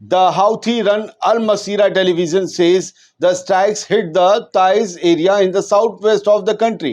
The Houthi run Al Masira television says the strikes hit the Taiz area in the southwest of the country.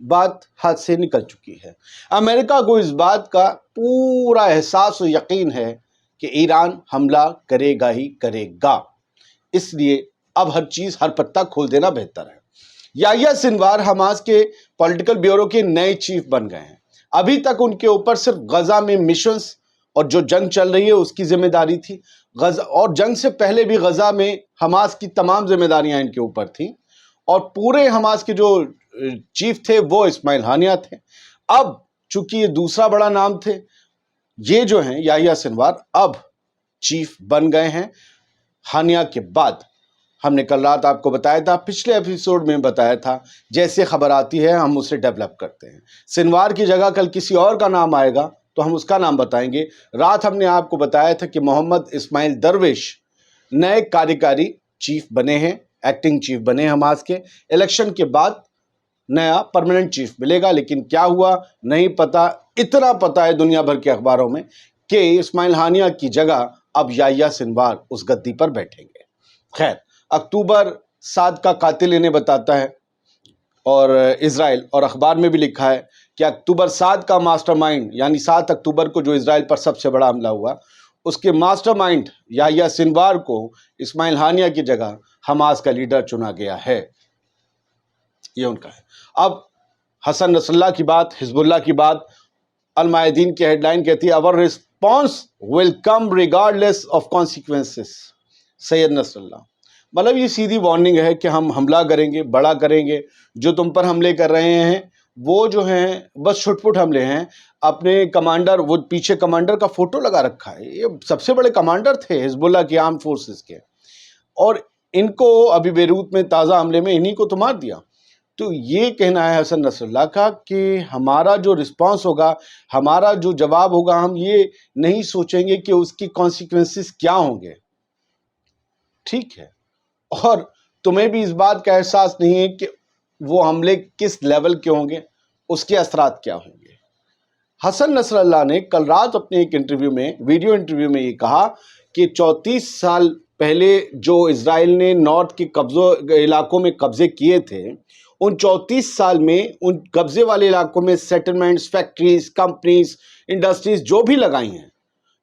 بات ہاتھ سے نکل چکی ہے۔ امریکہ کو اس بات کا پورا احساس و یقین ہے کہ ایران حملہ کرے گا ہی کرے گا، اس لیے اب ہر چیز ہر پتہ کھول دینا بہتر ہے۔ یحییٰ سنوار حماس کے پولیٹیکل بیورو کے نئے چیف بن گئے ہیں۔ ابھی تک ان کے اوپر صرف غزہ میں مشنز اور جو جنگ چل رہی ہے اس کی ذمہ داری تھی، غزہ اور جنگ سے پہلے بھی غزہ میں حماس کی تمام ذمہ داریاں ان کے اوپر تھیں، اور پورے حماس کے جو چیف تھے وہ اسماعیل ہانیہ تھے۔ اب چونکہ یہ دوسرا بڑا نام تھے، یہ جو ہیں یحییٰ سنوار اب چیف بن گئے ہیں ہانیہ کے بعد۔ ہم نے کل رات آپ کو بتایا تھا، پچھلے ایپیسوڈ میں بتایا تھا، جیسے خبر آتی ہے ہم اسے ڈیولپ کرتے ہیں۔ سنوار کی جگہ کل کسی اور کا نام آئے گا تو ہم اس کا نام بتائیں گے۔ رات ہم نے آپ کو بتایا تھا کہ محمد اسماعیل درویش نئے کاریکاری چیف بنے ہیں، ایکٹنگ چیف بنے حماس کے۔ الیکشن کے بعد نیا پرماننٹ چیف ملے گا، لیکن کیا ہوا نہیں پتا۔ اتنا پتا ہے دنیا بھر کے اخباروں میں کہ اسماعیل ہانیہ کی جگہ اب یحییٰ سنوار اس گدی پر بیٹھیں گے۔ خیر، اکتوبر 7 کا قاتل انہیں بتاتا ہے، اور اسرائیل اور اخبار میں بھی لکھا ہے کہ اکتوبر 7 کا ماسٹر مائنڈ، یعنی 7 اکتوبر کو جو اسرائیل پر سب سے بڑا حملہ ہوا، اس کے ماسٹر مائنڈ یحییٰ سنوار کو اسماعیل ہانیہ کی جگہ حماس کا لیڈر چنا گیا ہے۔ یہ ان کا ہے۔ اب حسن نصر اللہ کی بات، حزب اللہ کی بات، المایدین کی ہیڈ لائن کہتی ہے our response will come regardless of consequences۔ سید نصر اللہ، مطلب یہ سیدھی وارننگ ہے کہ ہم حملہ کریں گے، بڑا کریں گے۔ جو تم پر حملے کر رہے ہیں وہ جو ہیں بس چھٹ پٹ حملے ہیں۔ اپنے کمانڈر، وہ پیچھے کمانڈر کا فوٹو لگا رکھا ہے، یہ سب سے بڑے کمانڈر تھے حزب اللہ کی آرم فورسز کے، اور ان کو ابھی بیروت میں تازہ حملے میں انہی کو تو مار دیا۔ تو یہ کہنا ہے حسن نصر اللہ کا کہ ہمارا جو رسپانس ہوگا، ہمارا جو جواب ہوگا، ہم یہ نہیں سوچیں گے کہ اس کی کانسیکوینسز کیا ہوں گے۔ ٹھیک ہے، اور تمہیں بھی اس بات کا احساس نہیں ہے کہ وہ حملے کس لیول کے ہوں گے، اس کے اثرات کیا ہوں گے۔ حسن نصر اللہ نے کل رات اپنے ایک انٹرویو میں، ویڈیو انٹرویو میں یہ کہا کہ 34 سال پہلے جو اسرائیل نے نارتھ کے علاقوں میں قبضے کیے تھے، ان 34 سال میں ان قبضے والے علاقوں میں سیٹلمنٹس، فیکٹریز، کمپنیز، انڈسٹریز جو بھی لگائی ہیں،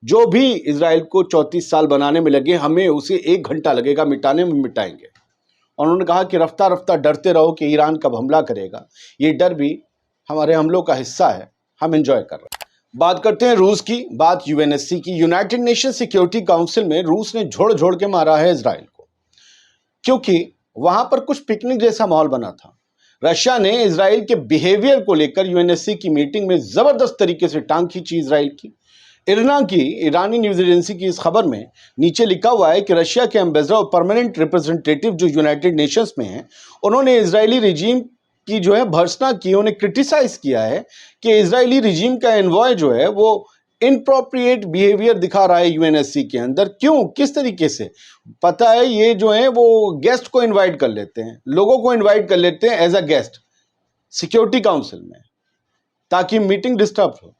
جو بھی اسرائیل کو 34 سال بنانے میں لگے، ہمیں اسے 1 گھنٹہ لگے گا مٹانے میں، مٹائیں گے۔ اور انہوں نے کہا کہ رفتہ رفتہ ڈرتے رہو کہ ایران کب حملہ کرے گا، یہ ڈر بھی ہمارے حملوں کا حصہ ہے، ہم انجوائے کر رہے ہیں۔ بات کرتے ہیں روس کی، بات UNSC کی۔ یونائٹڈ نیشن سیکیورٹی کاؤنسل میں روس نے جھوڑ جھوڑ کے مارا ہے اسرائیل کو، کیونکہ وہاں پر کچھ پکنک جیسا ماحول بنا تھا۔ رشیا نے اسرائیل کے بیہیویئر کو لے کر UNSC کی میٹنگ میں زبردست طریقے سے ٹانگ کھینچی اسرائیل کی۔ ارنا کی، ایرانی نیوز ایجنسی کی اس خبر میں نیچے لکھا ہوا ہے کہ رشیا کے ایمبیسڈر اور پرماننٹ ریپرزنٹیٹیو جو یونائٹڈ نیشنز میں ہیں، انہوں نے اسرائیلی رجیم کی جو ہے بھرسنا کی، انہیں کرٹیسائز کیا ہے کہ اسرائیلی رجیم کا انوائے جو ہے وہ انپروپریٹ بیہیویئر دکھا رہا ہے UNSC کے اندر۔ کیوں، کس طریقے سے؟ پتہ ہے یہ جو ہیں وہ گیسٹ کو انوائٹ کر لیتے ہیں، لوگوں کو انوائٹ کر لیتے ہیں as a guest security council میں، تاکہ میٹنگ ڈسٹرب ہو۔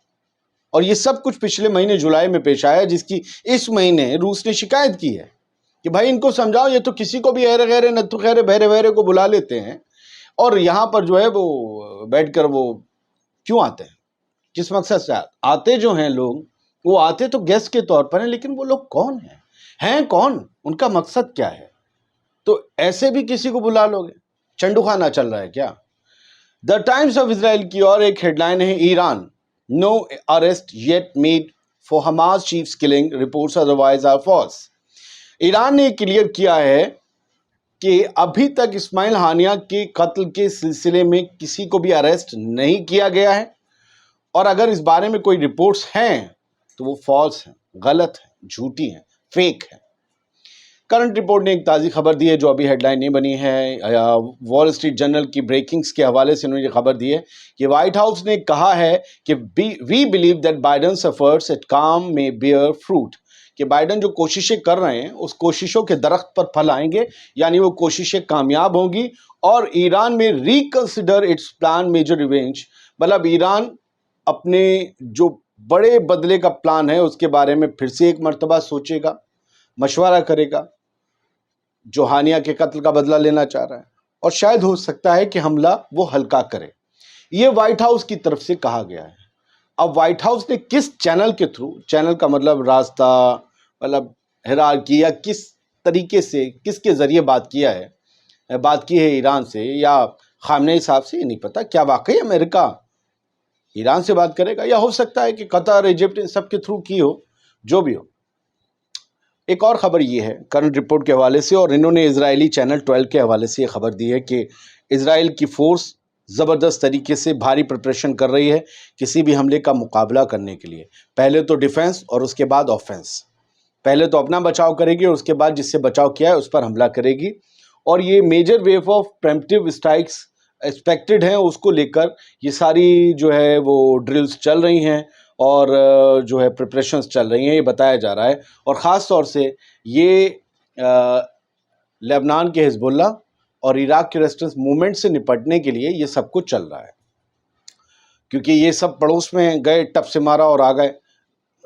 اور یہ سب کچھ پچھلے مہینے جولائی میں پیش آیا، جس کی اس مہینے روس نے شکایت کی ہے کہ بھائی ان کو سمجھاؤ، یہ تو کسی کو بھی ایرے غیرے نتو خیرے بہرے بہرے کو بلا لیتے ہیں، اور یہاں پر جو ہے وہ بیٹھ کر وہ کیوں آتے ہیں، کس مقصد سے آتے؟ جو ہیں لوگ وہ آتے تو گیسٹ کے طور پر ہیں، لیکن وہ لوگ کون ہیں کون، ان کا مقصد کیا ہے؟ تو ایسے بھی کسی کو بلا لوگے؟ چنڈو خانہ چل رہا ہے کیا؟ دا ٹائمز آف اسرائیل کی اور ایک ہیڈ لائن ہے، Iran no arrest yet made for Hamas chief's killing, reports otherwise are false۔ Iran نے کلیئر کیا ہے کہ ابھی تک اسماعیل ہانیہ کے قتل کے سلسلے میں کسی کو بھی اریسٹ نہیں کیا گیا ہے، اور اگر اس بارے میں کوئی رپورٹس ہیں تو وہ فالس ہیں، غلط ہیں، جھوٹی ہیں، فیک ہیں۔ کرنٹ رپورٹ نے ایک تازی خبر دی ہے جو ابھی ہیڈ لائن نہیں بنی ہے، وال اسٹریٹ جرنل کی بریکنگز کے حوالے سے انہوں نے یہ خبر دی ہے کہ وائٹ ہاؤس نے کہا ہے کہ we believe that Biden's efforts at calm میں بیئر فروٹ، کہ بائیڈن جو کوششیں کر رہے ہیں اس کوششوں کے درخت پر پھل آئیں گے، یعنی وہ کوششیں کامیاب ہوں گی، اور ایران میں reconsider its plan major revenge, مطلب ایران اپنے جو بڑے بدلے کا پلان ہے اس کے بارے میں پھر سے ایک مرتبہ سوچے گا، مشورہ کرے گا، جو ہانیہ کے قتل کا بدلہ لینا چاہ رہا ہے، اور شاید ہو سکتا ہے کہ حملہ وہ ہلکا کرے۔ یہ وائٹ ہاؤس کی طرف سے کہا گیا ہے۔ اب وائٹ ہاؤس نے کس چینل کے تھرو، چینل کا مطلب راستہ، مطلب ہیرارکی، یا کس طریقے سے، کس کے ذریعے بات کی ہے ایران سے یا خامنئی صاحب سے، یہ نہیں پتا۔ کیا واقعی امریکہ ایران سے بات کرے گا، یا ہو سکتا ہے کہ قطر، ایجپٹ، ان سب کے تھرو کی ہو، جو بھی ہو۔ ایک اور خبر یہ ہے کرنٹ رپورٹ کے حوالے سے، اور انہوں نے اسرائیلی چینل 12 کے حوالے سے یہ خبر دی ہے کہ اسرائیل کی فورس زبردست طریقے سے بھاری پریپریشن کر رہی ہے کسی بھی حملے کا مقابلہ کرنے کے لیے۔ پہلے تو ڈیفنس اور اس کے بعد آفنس۔ پہلے تو اپنا بچاؤ کرے گی اور اس کے بعد جس سے بچاؤ کیا ہے اس پر حملہ کرے گی، اور یہ major wave of preemptive strikes expected ہیں، اس کو لے کر یہ ساری جو ہے وہ ڈرلز چل رہی ہیں اور جو ہے پریپریشنز چل رہی ہیں، یہ بتایا جا رہا ہے۔ اور خاص طور سے یہ لبنان کے حزب اللہ اور عراق کے ریزسٹنس موومنٹ سے نپٹنے کے لیے یہ سب کچھ چل رہا ہے، کیونکہ یہ سب پڑوس میں گئے، ٹپ سے مارا اور آ گئے۔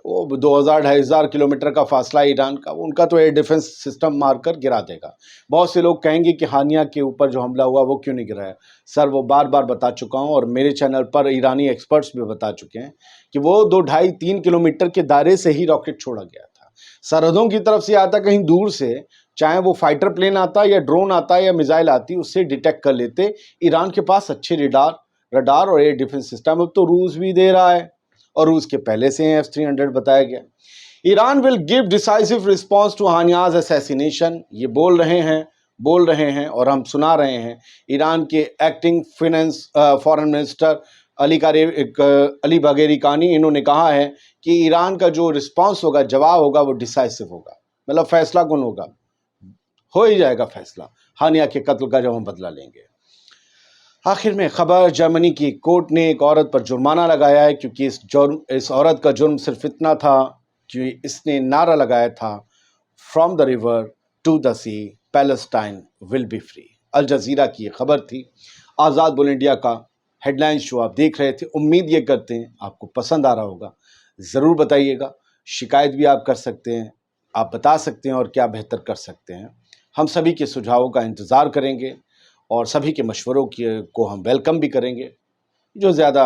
وہ 2000-2500 کلومیٹر کا فاصلہ ایران کا، ان کا تو ایئر ڈیفنس سسٹم مار کر گرا دے گا۔ بہت سے لوگ کہیں گے کہ ہانیہ کے اوپر جو حملہ ہوا وہ کیوں نہیں گرا ہے؟ سر وہ بار بار بتا چکا ہوں، اور میرے چینل پر ایرانی ایکسپرٹس بھی بتا چکے ہیں کہ وہ 2-2.5-3 کلومیٹر کے دائرے سے ہی راکٹ چھوڑا گیا تھا۔ سرحدوں کی طرف سے آتا، کہیں دور سے، چاہے وہ فائٹر پلین آتا یا ڈرون آتا یا میزائل آتی، اس سے ڈیٹیکٹ کر لیتے۔ ایران کے پاس اچھے رڈار اور ایئر ڈیفنس سسٹم، اب تو روس بھی دے رہا ہے، اور روس کے پہلے سے ہیں F-300 بتایا گیا۔ Iran will give decisive response to Haniyeh's assassination, یہ بول رہے ہیں اور ہم سنا رہے ہیں۔ ایران کے ایکٹنگ فارن منسٹر علی باگیری کانی، انہوں نے کہا ہے کہ ایران کا جو رسپانس ہوگا، جواب ہوگا، وہ ڈیسائسو ہوگا، مطلب فیصلہ کن ہوگا، ہو ہی جائے گا فیصلہ ہانیہ کے قتل کا جب ہم بدلہ لیں گے۔ آخر میں خبر، جرمنی کی کورٹ نے ایک عورت پر جرمانہ لگایا ہے، کیونکہ اس عورت کا جرم صرف اتنا تھا کہ اس نے نعرہ لگایا تھا from the river to the sea Palestine will be free. Al Jazeera کی یہ خبر تھی۔ آزاد بول انڈیا کا ہیڈ لائن شو آپ دیکھ رہے تھے، امید یہ کرتے ہیں آپ کو پسند آ رہا ہوگا، ضرور بتائیے گا۔ شکایت بھی آپ کر سکتے ہیں، آپ بتا سکتے ہیں اور کیا بہتر کر سکتے ہیں۔ ہم سبھی کے سجھاؤں کا انتظار کریں گے، اور سبھی کے مشوروں کو ہم ویلکم بھی کریں گے۔ جو زیادہ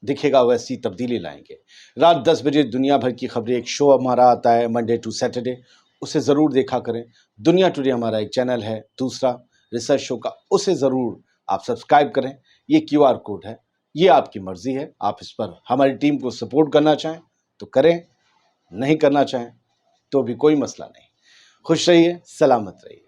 دکھے گا ویسی تبدیلی لائیں گے۔ رات 10 بجے دنیا بھر کی خبریں، ایک شو ہمارا آتا ہے منڈے ٹو سیٹرڈے، اسے ضرور دیکھا کریں۔ دنیا ٹوڈے ہمارا ایک چینل ہے دوسرا ریسرچ شو کا، اسے ضرور آپ سبسکرائب کریں۔ یہ QR کوڈ ہے، یہ آپ کی مرضی ہے، آپ اس پر ہماری ٹیم کو سپورٹ کرنا چاہیں تو کریں، نہیں کرنا چاہیں تو بھی کوئی مسئلہ نہیں۔ خوش رہیے، سلامت رہیے۔